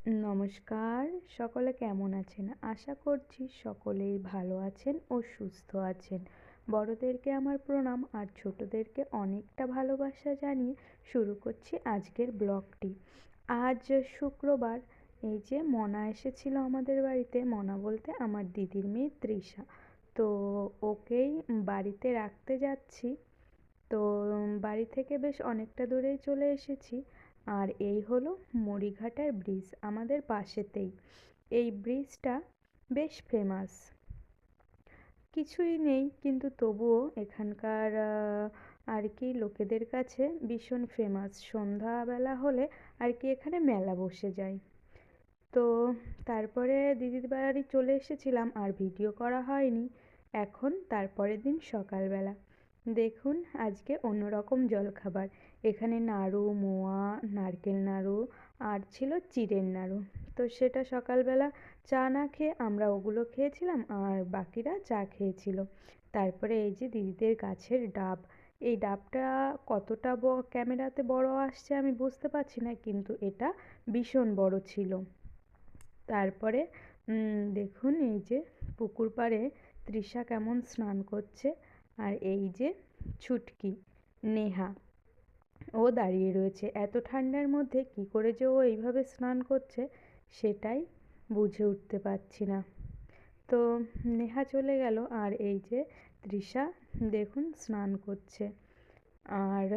নমস্কার। সকলে কেমন আছেন? আশা করছি সকলেই ভালো আছেন ও সুস্থ আছেন। বড়দেরকে আমার প্রণাম আর ছোটদেরকে অনেকটা ভালোবাসা জানিয়ে শুরু করছি আজকের ব্লগটি। আজ শুক্রবার। এই যে মনা এসেছিল আমাদের বাড়িতে। মনা বলতে আমার দিদির মেয়ে তৃষা। তো ওকেই বাড়িতে রাখতে যাচ্ছি। তো বাড়ি থেকে বেশ অনেকটা দূরেই চলে এসেছি। আর এই হলো মরিঘাটার ব্রিজ, আমাদের পাশেতেই। এই ব্রিজটা বেশ ফেমাস। কিছুই নেই কিন্তু তবুও এখানকার আর কি লোকেদের কাছে ভীষণ ফেমাস। সন্ধ্যাবেলা হলে আর কি এখানে মেলা বসে যায়। তো তারপরে দিদির বাড়ি চলে এসেছিলাম, আর ভিডিও করা হয়নি। এখন তারপরের দিন সকালবেলা দেখুন আজকে অন্যরকম জলখাবার। এখানে নাড়ু, মোয়া, নারকেল নাড়ু আর ছিল চিড়ের নাড়ু। তো সেটা সকালবেলা চা না খেয়ে আমরা ওগুলো খেয়েছিলাম, আর বাকিরা চা খেয়েছিল। তারপরে এই যে দিদিদের গাছের ডাব। এই ডাবটা কতটা ক্যামেরাতে বড় আসছে আমি বুঝতে পারছি না, কিন্তু এটা ভীষণ বড় ছিল। তারপরে দেখুন এই যে পুকুর পাড়ে তৃষা কেমন স্নান করছে। আর এই যে ছুটকি, নেহা, ও দাঁড়িয়ে রয়েছে। এত ঠান্ডার মধ্যে কি করে যে ও এইভাবে স্নান করছে সেটাই বুঝে উঠতে পারছি না। তো নেহা চলে গেল, আর এই যে তৃষা দেখুন স্নান করছে। আর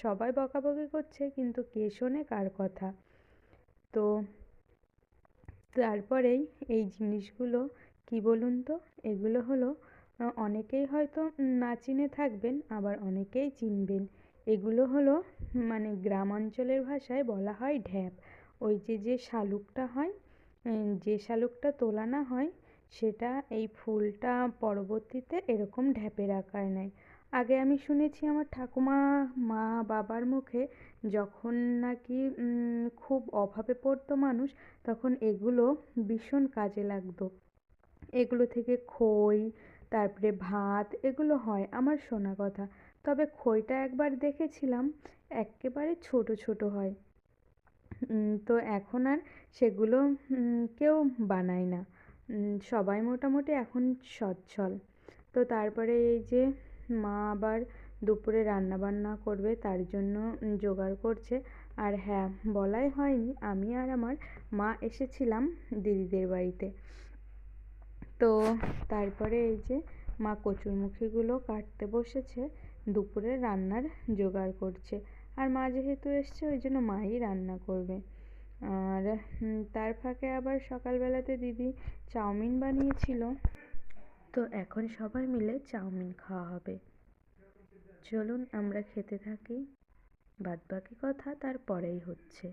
সবাই বকাবকি করছে কিন্তু কে শোনে কার কথা। তো তারপরেই এই জিনিসগুলো কি বলুন তো, এগুলো হলো অনেকেই হয়তো না চিনে থাকবেন, আবার অনেকেই চিনবেন। এগুলো হলো মানে গ্রাম অঞ্চলের ভাষায় বলা হয় ঢ্যাপ। ওই যে যে শালুকটা হয়, যে শালুকটা তোলানো হয়, সেটা এই ফুলটা পরবর্তীতে এরকম ঢ্যাপের আকার নেয়। আগে আমি শুনেছি আমার ঠাকুমা, মা, বাবার মুখে, যখন নাকি খুব অভাবে পড়তো মানুষ, তখন এগুলো ভীষণ কাজে লাগতো। এগুলো থেকে খই, তারপরে ভাত, এগুলো হয় আমার শোনা কথা। তবে খইটা একবার দেখেছিলাম এক্কেবারে ছোট ছোট হয়। তো এখন আর সেগুলো কেউ বানায় না। সবাই মোটামুটি এখন সচ্ছল। তো তারপরে এই যে মা আবার দুপুরে রান্না বান্না করবে, তার জন্য জোগাড় করছে। আর হ্যাঁ, বলাই হয়নি, আমি আর আমার মা এসেছিলাম দিদিদের বাড়িতে। তো তারপরে এই যে মা কচুরমুখিগুলো কাটতে বসেছে, দুপুরে রান্নার জোগাড় করছে। আর মা যেহেতু এসছে ওই জন্য মাই রান্না করবে। আর তার ফাঁকে আবার সকালবেলাতে দিদি চাউমিন বানিয়েছিল। তো এখন সবাই মিলে চাউমিন খাওয়া হবে। চলুন আমরা খেতে থাকি, বাদবাকি কথা তারপরেই হচ্ছে।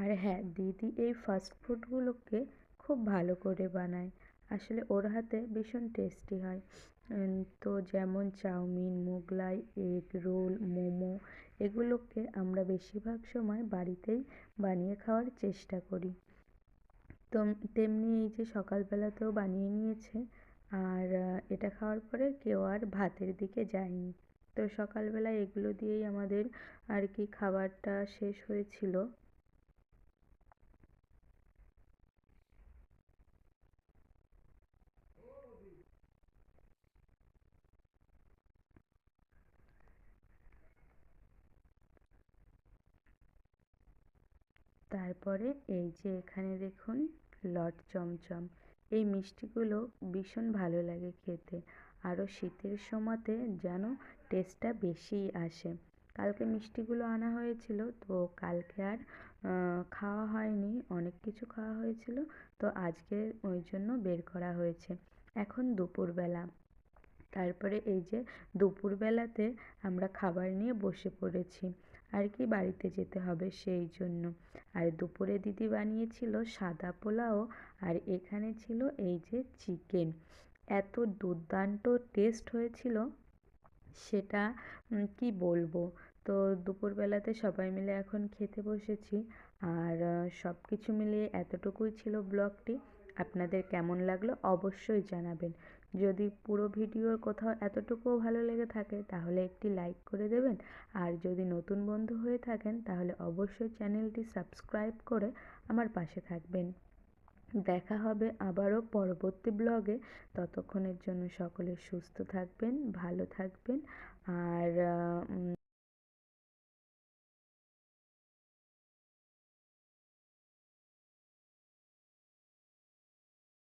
আর হ্যাঁ, দিদি এই ফাস্ট ফুডগুলোকে খুব ভালো করে বানায়। আসলে ওর হাতে ভীষণ টেস্টি হয়। তো যেমন chow mein, Mughlai, egg roll, momo, এগুলোকে আমরা বেশিরভাগ সময় বাড়িতেই বানিয়ে খাওয়ার চেষ্টা করি। তো তেমনি এই যে সকালবেলাতেও বানিয়ে নিয়েছে। আর এটা খাওয়ার পরে কেউ আর ভাতের দিকে যায়নি। তো সকালবেলা এগুলো দিয়েই আমাদের আর কি খাবারটা শেষ হয়েছিল। তারপরে এই যে এখানে দেখুন লট চমচম। এই মিষ্টিগুলো ভীষণ ভালো লাগে খেতে। আরও শীতের সময়তে যেন টেস্টটা বেশিই আসে। কালকে মিষ্টিগুলো আনা হয়েছিল, তো কালকে আর খাওয়া হয়নি, অনেক কিছু খাওয়া হয়েছিল। তো আজকে ওই জন্য বের করা হয়েছে। এখন দুপুরবেলা। তারপরে এই যে দুপুরবেলাতে আমরা খাবার নিয়ে বসে পড়েছি, আর কি বাড়িতে যেতে হবে সেই জন্য। আর দুপুরে দিদি বানিয়েছিল সাদা পোলাও, আর এখানে ছিল এই যে চিকেন। এত দুর্দান্ত টেস্ট হয়েছিল সেটা কি বলবো। তো দুপুরবেলাতে সবাই মিলে এখন খেতে বসেছি। আর সব কিছু মিলিয়ে এতটুকুই ছিল ব্লগটি। আপনাদের কেমন লাগলো অবশ্যই জানাবেন। যদি পুরো ভিডিওর কোথাও এতটুকুও ভালো লেগে থাকে তাহলে একটি লাইক করে দেবেন। আর যদি নতুন বন্ধু হয়ে থাকেন তাহলে অবশ্যই চ্যানেলটি সাবস্ক্রাইব করে আমার পাশে থাকবেন। দেখা হবে আবারও পরবর্তী ব্লগে। ততক্ষণের জন্য সকলে সুস্থ থাকবেন, ভালো থাকবেন। আর